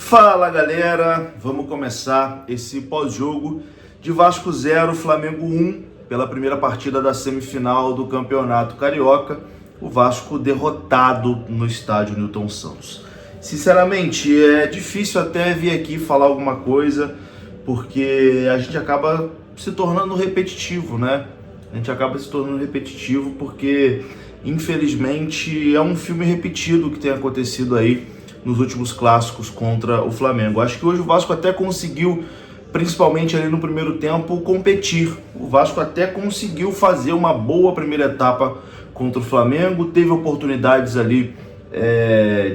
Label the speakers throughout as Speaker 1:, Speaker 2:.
Speaker 1: Fala galera, vamos começar esse pós-jogo de Vasco 0, Flamengo 1, pela primeira partida da semifinal do Campeonato Carioca, o Vasco derrotado no estádio Newton Santos. Sinceramente, é difícil até vir aqui falar alguma coisa, porque a gente acaba se tornando repetitivo, né? A gente acaba se tornando repetitivo porque, infelizmente, é um filme repetido que tem acontecido aí nos últimos clássicos contra o Flamengo. Acho que hoje o Vasco até conseguiu, principalmente ali no primeiro tempo, competir. O Vasco até conseguiu fazer uma boa primeira etapa contra o Flamengo, teve oportunidades ali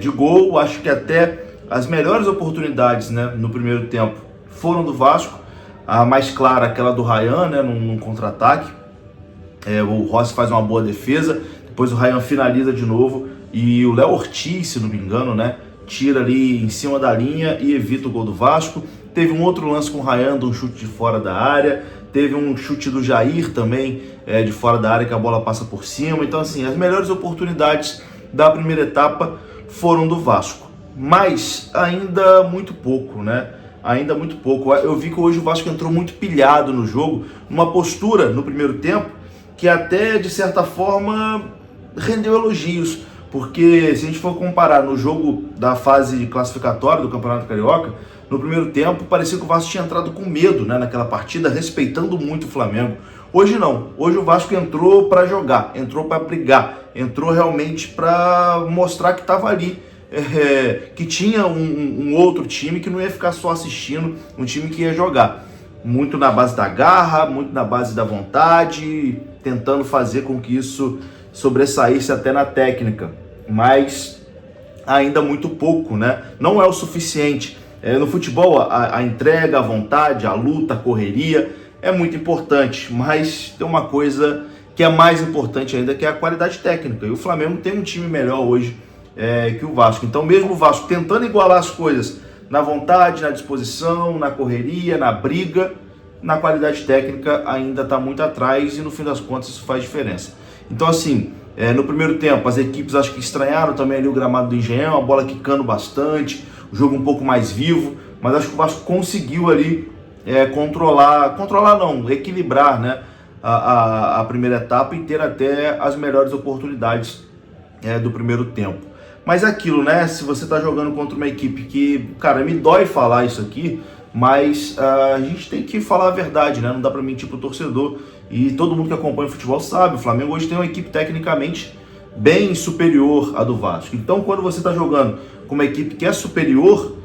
Speaker 1: de gol. Acho que até as melhores oportunidades, né, no primeiro tempo foram do Vasco. A mais clara, aquela do Ryan, né, num contra-ataque. O Rossi faz uma boa defesa, depois o Ryan finaliza de novo e o Léo Ortiz, se não me engano, né, tira ali em cima da linha e evita o gol do Vasco. Teve um outro lance com o Ryan, um chute de fora da área. Teve um chute do Jair também, de fora da área, que a bola passa por cima. Então, assim, as melhores oportunidades da primeira etapa foram do Vasco. Mas ainda muito pouco, né? Ainda muito pouco. Eu vi que hoje o Vasco entrou muito pilhado no jogo, numa postura no primeiro tempo que até, de certa forma, rendeu elogios. Porque se a gente for comparar no jogo da fase classificatória do Campeonato Carioca, no primeiro tempo parecia que o Vasco tinha entrado com medo, né, naquela partida, respeitando muito o Flamengo. Hoje não, hoje o Vasco entrou para jogar, entrou para brigar, entrou realmente para mostrar que estava ali, que tinha um outro time que não ia ficar só assistindo, um time que ia jogar. Muito na base da garra, muito na base da vontade, tentando fazer com que isso sobressaísse até na técnica, mas ainda muito pouco, né? Não é o suficiente. No futebol, a entrega, a vontade, a luta, a correria é muito importante, mas tem uma coisa que é mais importante ainda, que é a qualidade técnica. E o Flamengo tem um time melhor hoje que o Vasco. Então, mesmo o Vasco tentando igualar as coisas na vontade, na disposição, na correria, na briga, na qualidade técnica ainda está muito atrás e, no fim das contas, isso faz diferença. Então, assim, no primeiro tempo, as equipes acho que estranharam também ali o gramado do Engenhão, a bola quicando bastante, o jogo um pouco mais vivo, mas acho que o Vasco conseguiu ali equilibrar, né, a primeira etapa e ter até as melhores oportunidades do primeiro tempo. Mas é aquilo, né, se você está jogando contra uma equipe que, cara, me dói falar isso aqui, mas a gente tem que falar a verdade, né? Não dá pra mentir pro torcedor. E todo mundo que acompanha o futebol sabe, o Flamengo hoje tem uma equipe tecnicamente bem superior à do Vasco. Então, quando você tá jogando com uma equipe que é superior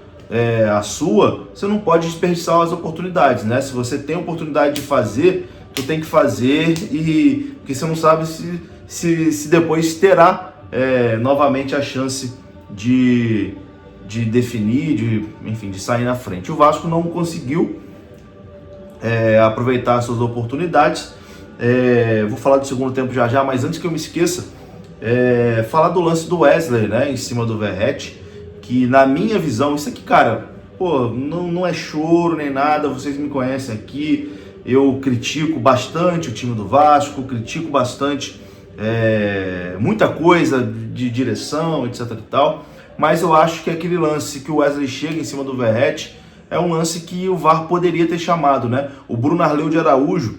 Speaker 1: à sua, você não pode desperdiçar as oportunidades, né? Se você tem a oportunidade de fazer, tu tem que fazer, porque você não sabe se depois terá novamente a chance de definir, de sair na frente. O Vasco não conseguiu aproveitar as suas oportunidades. Vou falar do segundo tempo já, mas antes que eu me esqueça, falar do lance do Wesley, né, em cima do Verratti, que na minha visão, isso aqui, cara, pô, não é choro nem nada, vocês me conhecem aqui, eu critico bastante o time do Vasco, critico bastante muita coisa de direção, etc e tal, mas eu acho que aquele lance que o Wesley chega em cima do Verratti é um lance que o VAR poderia ter chamado, né? O Bruno Arleu de Araújo,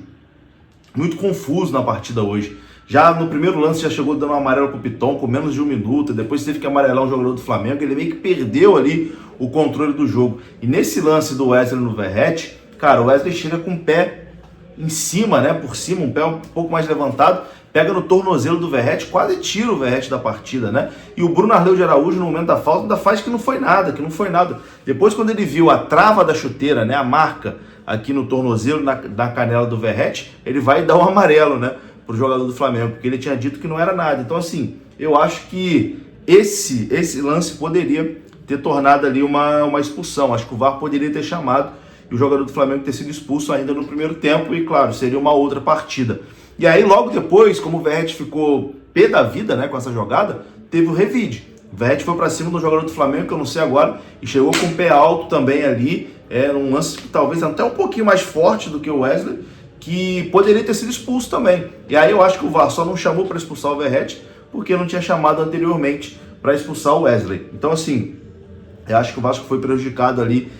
Speaker 1: muito confuso na partida hoje. Já no primeiro lance já chegou dando um amarelo pro Piton com menos de 1 minuto, depois teve que amarelar um jogador do Flamengo, ele meio que perdeu ali o controle do jogo. E nesse lance do Wesley no Verratti, cara, o Wesley chega com o pé em cima, né? Por cima, um pé um pouco mais levantado, pega no tornozelo do Verratti, quase tira o Verratti da partida, né? E o Bruno Arleu de Araújo, no momento da falta, ainda faz que não foi nada. Depois, quando ele viu a trava da chuteira, né, a marca aqui no tornozelo, na canela do Verratti, ele vai dar um amarelo, né, pro jogador do Flamengo, porque ele tinha dito que não era nada. Então, assim, eu acho que esse lance poderia ter tornado ali uma expulsão. Acho que o VAR poderia ter chamado e o jogador do Flamengo ter sido expulso ainda no primeiro tempo e, claro, seria uma outra partida. E aí, logo depois, como o Verratti ficou pé da vida, né, com essa jogada, teve o revide. O Verratti foi para cima do jogador do Flamengo, que eu não sei agora, e chegou com o pé alto também ali, um lance que talvez até um pouquinho mais forte do que o Wesley, que poderia ter sido expulso também. E aí eu acho que o VAR só não chamou para expulsar o Verratti, porque não tinha chamado anteriormente para expulsar o Wesley. Então, assim, Eu acho que o Vasco foi prejudicado ali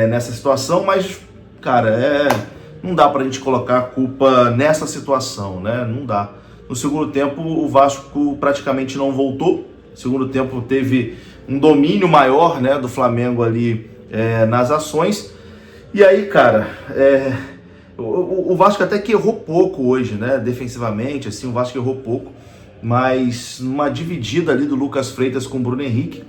Speaker 1: nessa situação, mas, cara, não dá pra gente colocar a culpa nessa situação, né? Não dá. No segundo tempo, o Vasco praticamente não voltou. No segundo tempo teve um domínio maior, né, do Flamengo ali nas ações. E aí, cara, o Vasco até que errou pouco hoje, né, defensivamente, assim, o Vasco errou pouco, mas numa dividida ali do Lucas Freitas com o Bruno Henrique,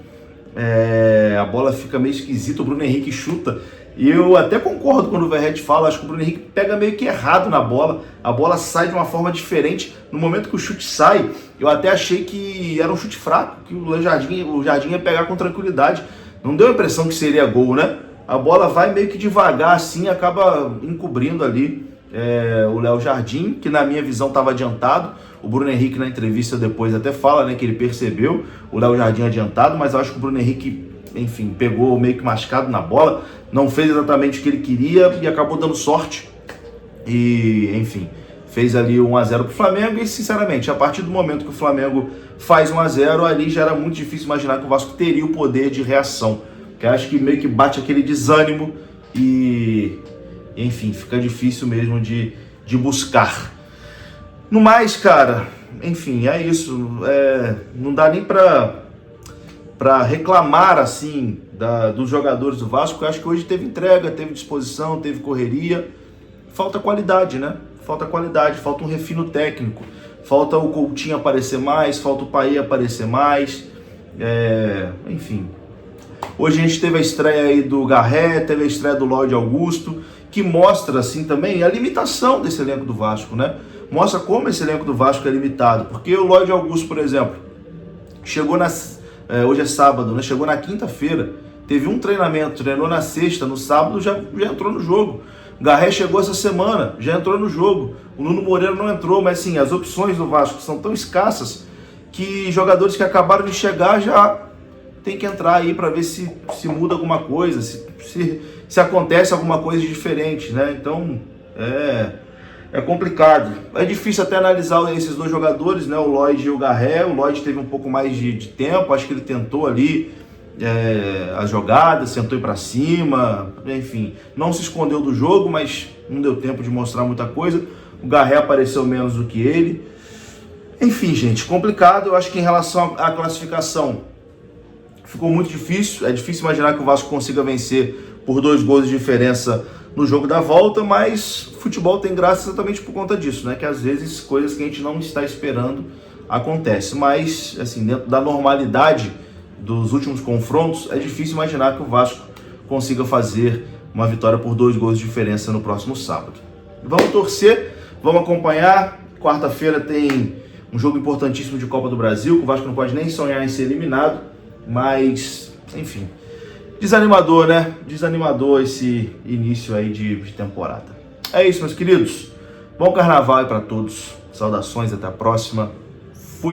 Speaker 1: a bola fica meio esquisita, o Bruno Henrique chuta, e eu até concordo quando o Verratti fala, acho que o Bruno Henrique pega meio que errado na bola, a bola sai de uma forma diferente. No momento que o chute sai, eu até achei que era um chute fraco, que o Jardim ia pegar com tranquilidade, não deu a impressão que seria gol, né? A bola vai meio que devagar assim, acaba encobrindo ali o Léo Jardim, que na minha visão estava adiantado. O Bruno Henrique na entrevista depois até fala, né, que ele percebeu o Léo Jardim adiantado, mas eu acho que o Bruno Henrique, enfim, pegou meio que machucado na bola, não fez exatamente o que ele queria e acabou dando sorte. E, enfim, fez ali 1-0 pro Flamengo e, sinceramente, a partir do momento que o Flamengo faz 1-0, ali já era muito difícil imaginar que o Vasco teria o poder de reação. Porque acho que meio que bate aquele desânimo e, enfim, fica difícil mesmo de buscar. No mais, cara, enfim, é isso. Não dá nem pra reclamar, assim, dos jogadores do Vasco. Eu acho que hoje teve entrega, teve disposição, teve correria. Falta qualidade, né? Falta qualidade, falta um refino técnico. Falta o Coutinho aparecer mais, falta o Paê aparecer mais. Enfim. Hoje a gente teve a estreia aí do Garré, teve a estreia do Lloyd Augusto, que mostra, assim, também a limitação desse elenco do Vasco, né? Mostra como esse elenco do Vasco é limitado. Porque o Lloyd Augusto, por exemplo, chegou hoje é sábado, né? Chegou na quinta-feira, teve um treinamento, treinou na sexta, no sábado já entrou no jogo. O Garré chegou essa semana, já entrou no jogo. O Nuno Moreira não entrou, mas assim, as opções do Vasco são tão escassas que jogadores que acabaram de chegar já tem que entrar aí para ver se muda alguma coisa, se acontece alguma coisa diferente, né? Então, é complicado. É difícil até analisar esses dois jogadores, né? O Lloyd e o Garré. O Lloyd teve um pouco mais de tempo, acho que ele tentou ali as jogadas, tentou ir para cima, enfim, não se escondeu do jogo, mas não deu tempo de mostrar muita coisa. O Garré apareceu menos do que ele. Enfim, gente, complicado. Eu acho que em relação à classificação ficou muito difícil. É difícil imaginar que o Vasco consiga vencer por 2 gols de diferença no jogo da volta, mas futebol tem graça exatamente por conta disso, né? Que às vezes coisas que a gente não está esperando acontecem. Mas, assim, dentro da normalidade dos últimos confrontos, é difícil imaginar que o Vasco consiga fazer uma vitória por 2 gols de diferença no próximo sábado. Vamos torcer, vamos acompanhar. Quarta-feira tem um jogo importantíssimo de Copa do Brasil, que o Vasco não pode nem sonhar em ser eliminado, mas, enfim, desanimador, né? Desanimador esse início aí de temporada. É isso, meus queridos. Bom carnaval aí para todos. Saudações, até a próxima.